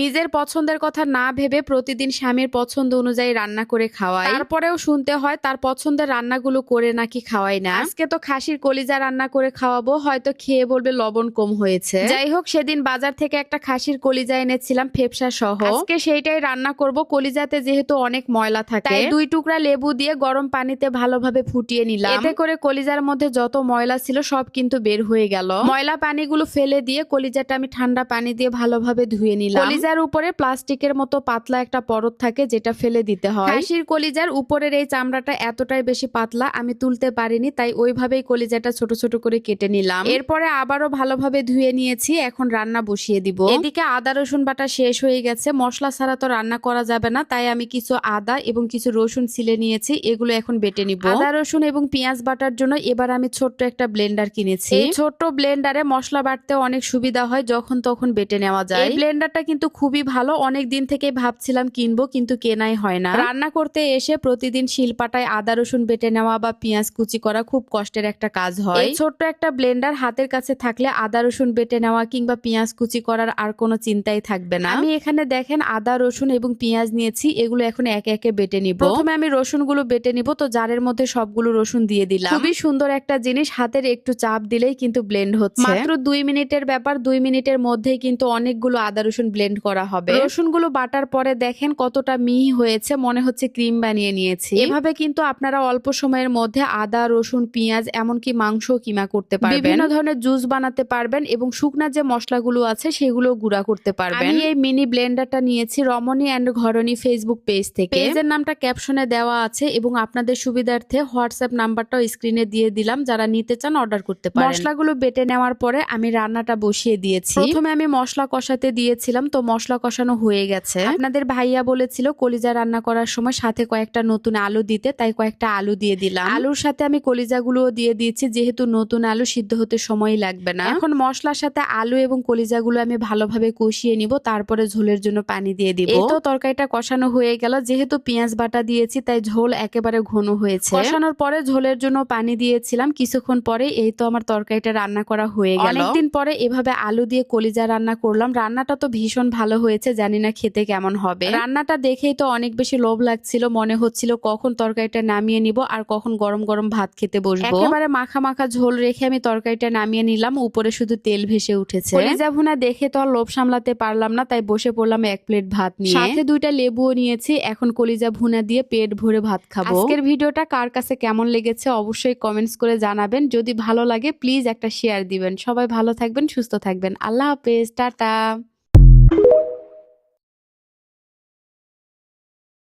নিজের পছন্দের কথা না ভেবে প্রতিদিন স্বামীর পছন্দ অনুযায়ী রান্না করে খাওয়াই, তারপরেও শুনতে হয় তার পছন্দের রান্নাগুলো করে নাকি খাওয়াই না। আজকে তো খাসির কলিজা রান্না করে খাওয়াবো, হয়তো খেয়ে বলবে লবণ কম হয়েছে। যাই হোক, সেদিন বাজার থেকে একটা খাসির কলিজা এনেছিলাম ফেপসা সহ, আজকে সেইটাই রান্না করব। কলিজাতে যেহেতু অনেক ময়লা থাকে, তাই 2 টুকরা লেবু দিয়ে গরম পানিতে ভালোভাবে ফুটিয়ে নিলাম। এতে করে কলিজার মধ্যে যত ময়লা ছিল সব কিন্তু বের হয়ে গেল। ময়লা পানিগুলো ফেলে দিয়ে কলিজাটা আমি ঠান্ডা পানি দিয়ে ভালোভাবে ধুয়ে নিলাম। কলিজার উপরে প্লাস্টিকের মতো পাতলা একটা পরত থাকে, যেটা ফেলে দিতে হয়। খাসির কলিজার উপরের এই চামড়াটা এতটাই বেশি পাতলা, আমি তুলতে পারিনি, তাই ওইভাবেই কলিজাটা ছোট ছোট করে কেটে নিলাম। এরপরে আবারও ভালোভাবে ধুয়ে নিয়েছি, এখন রান্না বসিয়ে দিব। এদিকে আদা রসুন বাটা শেষ হয়ে গেছে, মশলা ছাড়া তো রান্না করা যাবে না, তাই আমি কিছু আদা এবং কিছু রসুন ছিলে নিয়েছি, এগুলো এখন বেটে নিব। আদা রসুন এবং পেঁয়াজ বাটার জন্য এবার আমি ছোট্ট একটা ব্লেন্ডার কিনেছি। এই ছোট্ট ব্লেন্ডারে মশলা বাটতে অনেক সুবিধা হয়, যখন তখন বেটে নেওয়া যায়। এই ব্লেন্ডারটা কিন্তু খুবই ভালো, অনেক দিন থেকে ভাবছিলাম কিনবো, কিন্তু কেনাই হয় না। রান্না করতে এসে প্রতিদিন শিলপাটায় আদা রসুন বেটে নেওয়া বা পেঁয়াজ কুচি করা খুব কষ্টের একটা কাজ হয়। এই ছোট্ট একটা ব্লেন্ডার হাতের কাছে থাকলে আদা রসুন বেটে নেওয়া কিংবা পেঁয়াজ কুচি করার আর কোনো চিন্তাই থাকবে না। আমি এখানে দেখেন আদা রসুন এবং পেঁয়াজ নিয়েছি, এগুলো এখন একে একে বেটে নিব। প্রথমে আমি রসুনগুলো বেটে নিব, তো জারের মধ্যে সবগুলো রসুন দিয়ে দিলাম। খুবই সুন্দর একটা জিনিস, হাতের একটু চাপ দিলেই কিন্তু ব্লেন্ড হচ্ছে। মাত্র 2 মিনিটের ব্যাপার, 2 মিনিটের মধ্যেই কিন্তু অনেকগুলো আদা রসুন ব্লেন্ড করা হবে। রসুনগুলো বাটার পরে দেখেন কতটা মিহি হয়েছে, মনে হচ্ছে ক্রিম বানিয়ে নিয়েছি। এভাবে কিন্তু আপনারা অল্প সময়ের মধ্যে আদা রসুন পেঁয়াজ এমনকি মাংস কিমা করতে পারবেন, বিভিন্ন ধরনের জুস বানাতে পারবেন এবং শুকনা যে মশলাগুলো আছে সেগুলো গুঁড়া করতে পারবেন। আমি এই মিনি ব্লেন্ডারটা নিয়েছি রমণী অ্যান্ড ঘরণী ফেসবুক পেজ থেকে। পেজের নামটা ক্যাপশনে দেওয়া আছে এবং আপনাদের সুবিধার্থে হোয়াটসঅ্যাপ নাম্বারটাও স্ক্রিনে দিয়ে দিলাম, যারা নিতে চান অর্ডার করতে পারেন। মশলাগুলো বেটে নেওয়ার পরে আমি রান্নাটা বসিয়ে দিয়েছি। প্রথমে আমি মশলা কষাতে দিয়েছিলাম, তো মশলা কষানো হয়ে গেছে। আপনাদের ভাইয়া বলেছিল কলিজা রান্না করার সময় সাথে কয়েকটা নতুন আলু দিতে, তাই কয়েকটা আলু দিয়ে দিলাম। আলুর সাথে আমি কলিজাগুলোও দিয়ে দিয়েছি, যেহেতু নতুন আলু সিদ্ধ হতে সময় লাগবে না। এখন মশলার সাথে আলু এবং কলিজাগুলো আমি ভালোভাবে কষিয়ে নিব, তারপরে ঝোলের জন্য পানি দিয়ে দিব। এই তো তরকারিটা কষানো হয়ে গেল, যেহেতু পেঁয়াজ বাটা দিয়েছি তাই ঝোল একেবারে ঘন হয়েছে। কষানোর পরে ঝোলের জন্য পানি দিয়েছিলাম, কিছুক্ষণ পরে এই তো আমার তরকারিটা রান্না করা হয়ে গেল। অনেকদিন পরে এভাবে আলু দিয়ে কলিজা রান্না করলাম। রান্নাটা তো ভীষণ ভালো হয়েছে, জানি না খেতে কেমন হবে। রান্নাটা দেখেই তো অনেক বেশি লোভ লাগছিল, মনে হচ্ছিল কখন তরকারিটা নামিয়ে নিব আর কখন গরম গরম ভাত খেতে বসবো। একেবারে মাখা মাখা ঝোল রেখে আমি তরকারিটা নামিয়ে নিলাম, উপরে শুধু তেল ভেসে উঠেছে। কলিজা ভুনা দেখে তো আর লোভ সামলাতে পারলাম না, তাই বসে পড়লাম 1 প্লেট ভাত নিয়ে, সাথে 2টা লেবুও নিয়েছি। এখন কলিজা ভুনা দিয়ে পেট ভরে ভাত খাবো। আজকের ভিডিওটা কার কাছে কেমন লেগেছে অবশ্যই কমেন্টস করে জানাবেন, যদি ভালো লাগে প্লিজ একটা শেয়ার দিবেন। সবাই ভালো থাকবেন, সুস্থ থাকবেন, আল্লাহ হাফেজ, টাটা।